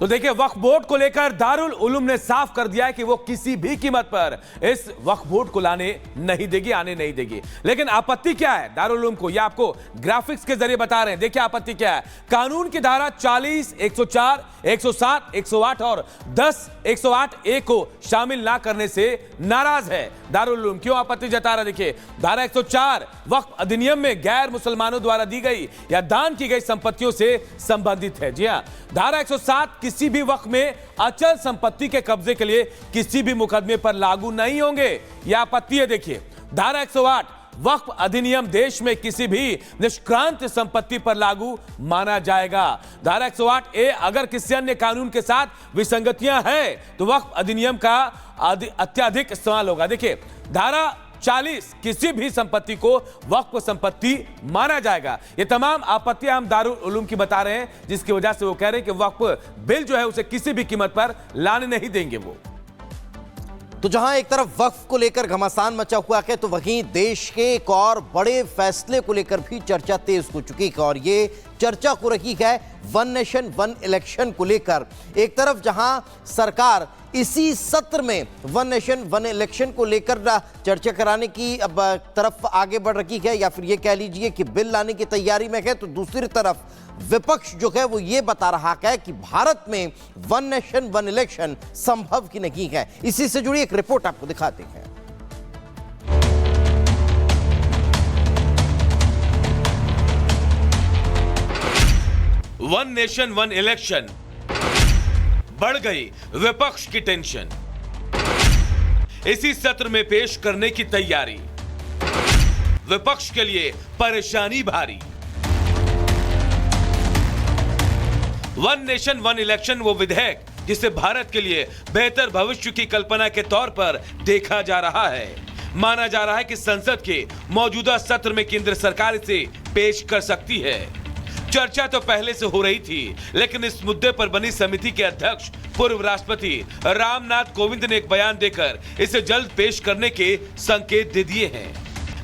तो देखिए, वक्फ बोर्ड को लेकर दारुल उलूम ने साफ कर दिया है कि वो किसी भी कीमत पर इस वक्फ बोर्ड को लाने नहीं देगी, आने नहीं देगी। लेकिन आपत्ति क्या है दारुल उलूम को, ये आपको ग्राफिक्स के जरिए बता रहे हैं। देखिए आपत्ति क्या है। कानून की धारा 40, 104, 107, 108 और 10, 108 ए को शामिल ना करने से नाराज है दारुल उलूम। क्यों आपत्ति जता रहा है? देखिए, धारा 104 वक्फ अधिनियम में गैर मुसलमानों द्वारा दी गई या दान की गई संपत्तियों से संबंधित है। जी हां, धारा 107 किसी भी वक्त में अचल संपत्ति के कब्जे के लिए किसी भी मुकदमे पर लागू नहीं होंगे। यह आपत्ति है। देखिए, धारा 108 वक्फ अधिनियम देश में किसी भी निष्क्रांत संपत्ति पर लागू माना जाएगा। धारा 108 ए अगर किसी अन्य कानून के साथ विसंगतियां हैं तो वक्फ अधिनियम का अत्यधिक इस्तेमाल होगा। देखिए, धारा 40 किसी भी संपत्ति को वक्फ संपत्ति माना जाएगा। ये तमाम आपत्तियां हम दारुल उलूम की बता रहे हैं, जिसकी वजह से वो कह रहे हैं कि वक्फ बिल जो है उसे किसी भी कीमत पर लाने नहीं देंगे वो। तो जहां एक तरफ वक्फ को लेकर घमासान मचा हुआ है, तो वहीं देश के एक और बड़े फैसले को लेकर भी चर्चा तेज हो चुकी है और ये चर्चा हो रही है वन नेशन वन इलेक्शन को लेकर। एक तरफ जहां सरकार इसी सत्र में वन नेशन वन इलेक्शन को लेकर चर्चा कराने की अब तरफ आगे बढ़ रही है, या फिर ये कह लीजिए कि बिल लाने की तैयारी में है, तो दूसरी तरफ विपक्ष जो है वो ये बता रहा है कि भारत में वन नेशन वन इलेक्शन संभव ही नहीं है। इसी से जुड़ी एक रिपोर्ट आपको दिखाते हैं। वन नेशन वन इलेक्शन, बढ़ गई विपक्ष की टेंशन। इसी सत्र में पेश करने की तैयारी, विपक्ष के लिए परेशानी भारी। वन नेशन वन इलेक्शन वो विधेयक जिसे भारत के लिए बेहतर भविष्य की कल्पना के तौर पर देखा जा रहा है। माना जा रहा है कि संसद के मौजूदा सत्र में केंद्र सरकार इसे पेश कर सकती है। चर्चा तो पहले से हो रही थी, लेकिन इस मुद्दे पर बनी समिति के अध्यक्ष पूर्व राष्ट्रपति रामनाथ कोविंद ने एक बयान देकर इसे जल्द पेश करने के संकेत दे दिए हैं।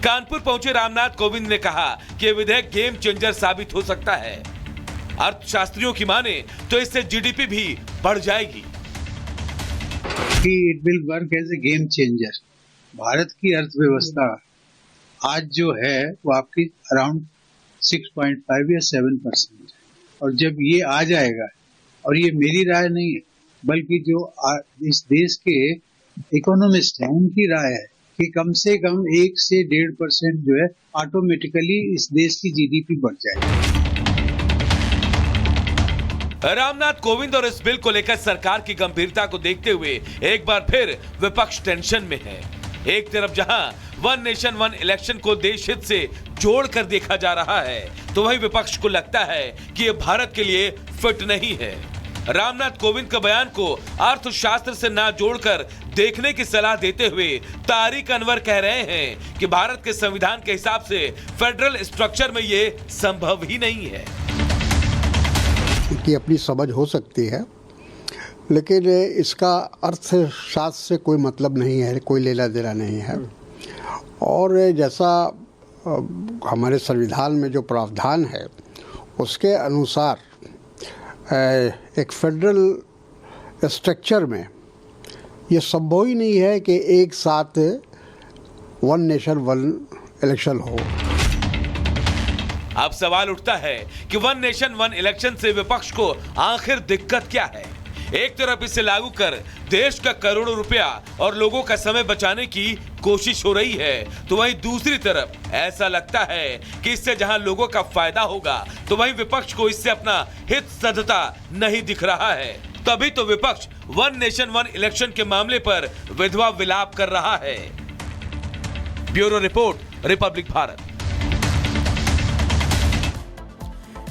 कानपुर पहुंचे रामनाथ कोविंद ने कहा कि यह विधेयक गेम चेंजर साबित हो सकता है। अर्थशास्त्रियों की माने तो इससे जीडीपी भी बढ़ जाएगी। It will work as a game changer. Bharat की अर्थव्यवस्था आज जो है वो आपकी अराउंड 6.5 या 7%, और जब ये आ जाएगा, और ये मेरी राय नहीं है बल्कि जो इस देश के इकोनॉमिस्ट हैं उनकी राय है कि कम से कम 1 से 1.5% जो है ऑटोमेटिकली इस देश की जीडीपी बढ़ जाएगी। रामनाथ कोविंद और इस बिल को लेकर सरकार की गंभीरता को देखते हुए एक बार फिर विपक्ष टेंशन में है। एक तरफ जहां वन नेशन वन इलेक्शन को देश हित से जोड़कर देखा जा रहा है, तो वहीं विपक्ष को लगता है कि यह भारत के लिए फिट नहीं है। रामनाथ कोविंद का बयान को अर्थशास्त्र से ना जोड़कर देखने की सलाह देते हुए तारिक अनवर कह रहे हैं कि भारत के संविधान के हिसाब से फेडरल स्ट्रक्चर में यह संभव ही नहीं है। की अपनी समझ हो सकती है, लेकिन इसका अर्थशास्त्र से कोई मतलब नहीं है, कोई लेना देना नहीं है। और जैसा हमारे संविधान में जो प्रावधान है उसके अनुसार एक फेडरल स्ट्रक्चर में ये संभव ही नहीं है कि एक साथ वन नेशन वन इलेक्शन हो। अब सवाल उठता है कि वन नेशन वन इलेक्शन से विपक्ष को आखिर दिक्कत क्या है? एक तरफ इसे लागू कर देश का करोड़ों रुपया और लोगों का समय बचाने की कोशिश हो रही है, तो वहीं दूसरी तरफ ऐसा लगता है कि इससे जहां लोगों का फायदा होगा, तो वहीं विपक्ष को इससे अपना हित सधता नहीं दिख रहा है। तभी तो विपक्ष वन नेशन वन इलेक्शन के मामले पर विधवा विलाप कर रहा है। Bureau report, Republic Bharat.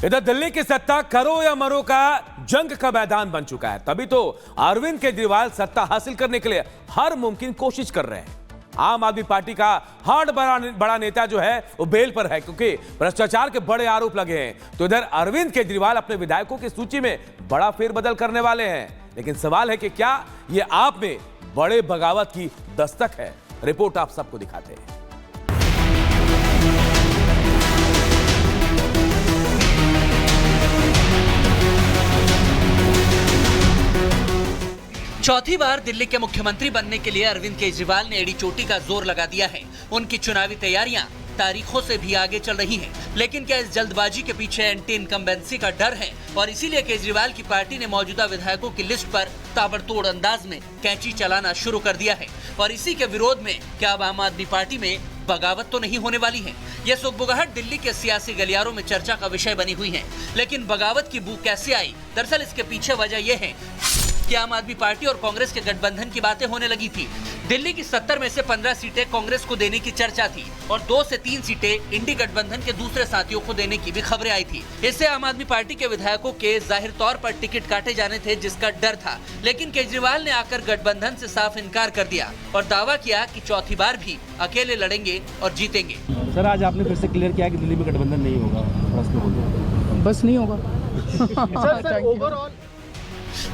इधर दिल्ली की सत्ता करो या मरो का जंग का मैदान बन चुका है। तभी तो अरविंद केजरीवाल सत्ता हासिल करने के लिए हर मुमकिन कोशिश कर रहे हैं। आम आदमी पार्टी का हार्ड बड़ा नेता जो है वो बेल पर है, क्योंकि भ्रष्टाचार के बड़े आरोप लगे हैं। तो इधर अरविंद केजरीवाल अपने विधायकों की सूची में बड़ा फेरबदल करने वाले हैं। लेकिन सवाल है कि क्या ये आप में बड़े बगावत की दस्तक है? रिपोर्ट आप सबको दिखाते हैं। चौथी बार दिल्ली के मुख्यमंत्री बनने के लिए अरविंद केजरीवाल ने एड़ी चोटी का जोर लगा दिया है। उनकी चुनावी तैयारियां तारीखों से भी आगे चल रही हैं। लेकिन क्या इस जल्दबाजी के पीछे एंटी इनकम्बेंसी का डर है और इसीलिए केजरीवाल की पार्टी ने मौजूदा विधायकों की लिस्ट पर ताबड़तोड़ अंदाज में कैंची चलाना शुरू कर दिया है? और इसी के विरोध में क्या अब आम आदमी पार्टी में बगावत तो नहीं होने वाली है? यह सुगबुगाहट दिल्ली के सियासी गलियारों में चर्चा का विषय बनी हुई है। लेकिन बगावत की बू कैसे आई? दरअसल इसके पीछे वजह यह है कि आम आदमी पार्टी और कांग्रेस के गठबंधन की बातें होने लगी थी। दिल्ली की 70 में से 15 सीटें कांग्रेस को देने की चर्चा थी और 2 से 3 सीटें इंडी गठबंधन के दूसरे साथियों को देने की भी खबरें आई थी। इससे आम आदमी पार्टी के विधायकों के जाहिर तौर पर टिकट काटे जाने थे, जिसका डर था। लेकिन केजरीवाल ने आकर गठबंधन से साफ इनकार कर दिया और दावा किया कि चौथी बार भी अकेले लड़ेंगे और जीतेंगे। सर, आज आपने फिर से क्लियर किया कि दिल्ली में गठबंधन नहीं होगा। बस नहीं होगा। ओवरऑल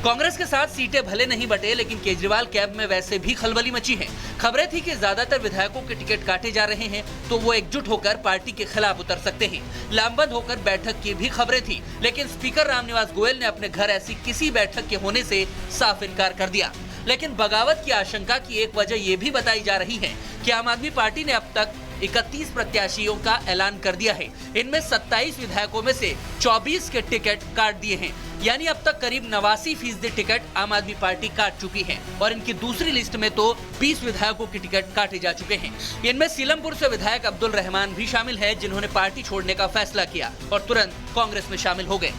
कांग्रेस के साथ सीटें भले नहीं बटे, लेकिन केजरीवाल कैंप में वैसे भी खलबली मची है। खबरें थी कि ज्यादातर विधायकों के टिकट काटे जा रहे हैं तो वो एकजुट होकर पार्टी के खिलाफ उतर सकते हैं। लामबंद होकर बैठक की भी खबरें थी, लेकिन स्पीकर रामनिवास गोयल ने अपने घर ऐसी किसी बैठक के होने से साफ इनकार कर दिया। लेकिन बगावत की आशंका की एक वजह ये भी बताई जा रही है कि आम आदमी पार्टी ने अब तक 31 प्रत्याशियों का ऐलान कर दिया है। इनमें 27 विधायकों में से 24 के टिकट काट दिए हैं, यानी अब तक करीब 89% टिकट आम आदमी पार्टी काट चुकी है। और इनकी दूसरी लिस्ट में तो 20 विधायकों के टिकट काटे जा चुके हैं। इनमें सीलमपुर से विधायक अब्दुल रहमान भी शामिल है, जिन्होंने पार्टी छोड़ने का फैसला किया और तुरंत कांग्रेस में शामिल हो गए।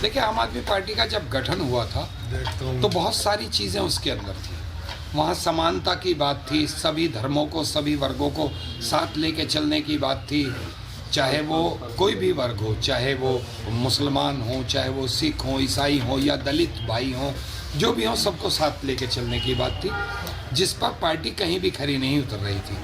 देखिए, आम आदमी पार्टी का जब गठन हुआ था तो बहुत सारी चीज़ें उसके अंदर थी। वहाँ समानता की बात थी, सभी धर्मों को, सभी वर्गों को साथ लेके चलने की बात थी। चाहे वो कोई भी वर्ग हो, चाहे वो मुसलमान हो, चाहे वो सिख हो, ईसाई हो या दलित भाई हो, जो भी हो, सबको साथ लेके चलने की बात थी, जिस पर पार्टी कहीं भी खरी नहीं उतर रही थी।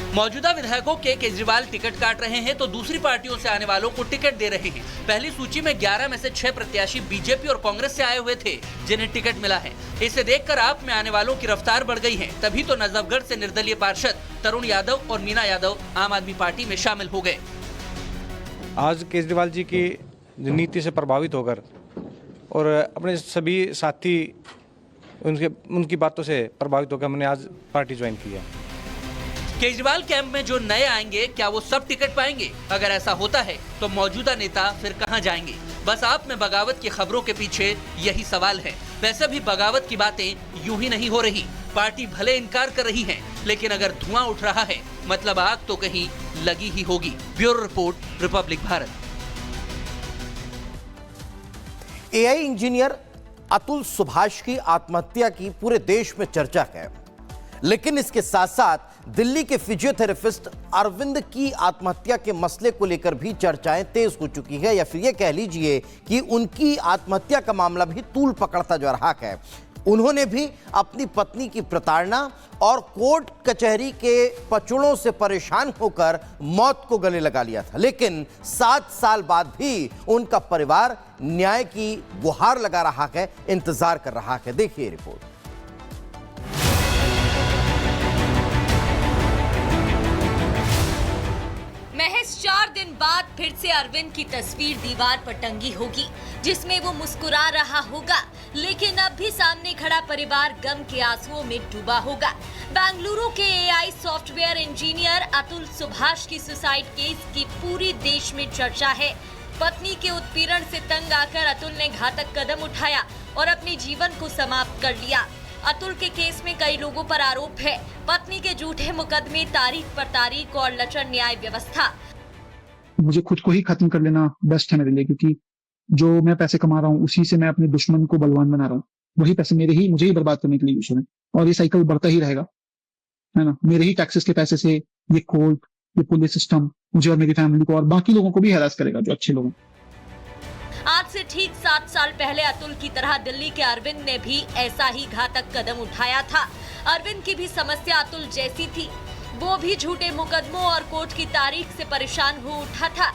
मौजूदा विधायकों के केजरीवाल टिकट काट रहे हैं तो दूसरी पार्टियों से आने वालों को टिकट दे रहे हैं। पहली सूची में 11 में से 6 प्रत्याशी बीजेपी और कांग्रेस से आए हुए थे, जिन्हें टिकट मिला है। इसे देखकर आप में आने वालों की रफ्तार बढ़ गई है। तभी तो नजफगढ़ से निर्दलीय पार्षद तरुण यादव और मीना यादव आम आदमी पार्टी में शामिल हो गए। आज केजरीवाल जी की नीति से प्रभावित होकर और अपने सभी साथी उनकी बातों से प्रभावित होकर हमने आज पार्टी ज्वाइन की है। केजरीवाल कैंप में जो नए आएंगे, क्या वो सब टिकट पाएंगे? अगर ऐसा होता है तो मौजूदा नेता फिर कहां जाएंगे? बस आप में बगावत की खबरों के पीछे यही सवाल है। वैसे भी बगावत की बातें यूं ही नहीं हो रही। पार्टी भले इनकार कर रही है, लेकिन अगर धुआं उठ रहा है मतलब आग तो कहीं लगी ही होगी। Bureau report, Republic Bharat. AI engineer Atul Subhash की आत्महत्या की पूरे देश में चर्चा है, लेकिन इसके साथ साथ दिल्ली के फिजियोथेरेपिस्ट अरविंद की आत्महत्या के मसले को लेकर भी चर्चाएं तेज हो चुकी है, या फिर ये कह लीजिए कि उनकी आत्महत्या का मामला भी तूल पकड़ता जा रहा है। उन्होंने भी अपनी पत्नी की प्रताड़ना और कोर्ट कचहरी के पचड़ों से परेशान होकर मौत को गले लगा लिया था, लेकिन 7 साल बाद भी उनका परिवार न्याय की गुहार लगा रहा है, इंतजार कर रहा है। देखिए रिपोर्ट। महज 4 दिन बाद फिर से अरविंद की तस्वीर दीवार पर टंगी होगी, जिसमें वो मुस्कुरा रहा होगा, लेकिन अब भी सामने खड़ा परिवार गम के आंसुओं में डूबा होगा। बेंगलुरु के AI software engineer Atul Subhash की सुसाइड केस की पूरी देश में चर्चा है। पत्नी के उत्पीड़न से तंग आकर अतुल ने घातक कदम उठाया और अपने जीवन को समाप्त कर लिया। अतुल के केस में कई लोगों पर आरोप है। पत्नी के झूठे मुकदमे, तारीख पर तारीख और लचर न्याय व्यवस्था। मुझे खुद को ही खत्म कर लेना बेस्ट है मेरे लिए, क्योंकि जो मैं पैसे कमा रहा हूँ उसी से मैं अपने दुश्मन को बलवान बना रहा हूँ। वही पैसे मुझे ही बर्बाद करने के लिए यूज हो रहे हैं और ये साइकिल बढ़ता ही रहेगा, है ना। मेरे ही टैक्सेस के पैसे से ये कोर्ट, ये पुलिस सिस्टम मुझे और मेरी फैमिली को और बाकी लोगों को भी हैरास करेगा जो अच्छे लोग हैं। आज से ठीक 7 साल पहले अतुल की तरह दिल्ली के अरविंद ने भी ऐसा ही घातक कदम उठाया था। अरविंद की भी समस्या अतुल जैसी थी। वो भी झूठे मुकदमों और कोर्ट की तारीख से परेशान हो उठा था।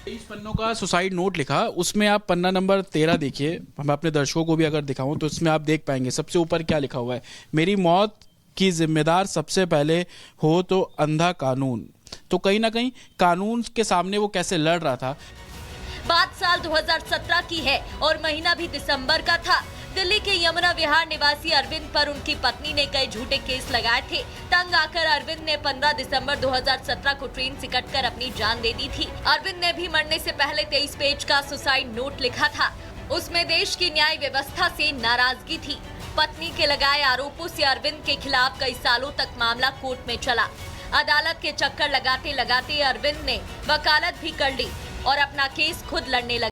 23 पन्नों का सुसाइड नोट लिखा, उसमें आप पन्ना नंबर 13 देखिए। मैं अपने दर्शकों को भी अगर दिखाऊं तो इसमें आप देख पाएंगे सबसे ऊपर क्या लिखा हुआ है, मेरी मौत की जिम्मेदार सबसे पहले हो तो अंधा कानून। तो कहीं ना कहीं कानून के सामने वो कैसे लड़ रहा था। बात साल 2017 की है और महीना भी दिसंबर का था। दिल्ली के यमुना विहार निवासी अरविंद पर उनकी पत्नी ने कई झूठे केस लगाए थे। तंग आकर अरविंद ने 15 दिसंबर 2017 को ट्रेन से कटकर अपनी जान दे दी थी। अरविंद ने भी मरने से पहले 23 पेज का सुसाइड नोट लिखा था। उसमें देश की न्याय व्यवस्था से नाराजगी थी। पत्नी के लगाए आरोपों से अरविंद के खिलाफ कई सालों तक मामला कोर्ट में चला। अदालत के चक्कर लगाते लगाते अरविंद ने वकालत भी कर ली और अपना केस खुद लड़ने लगा।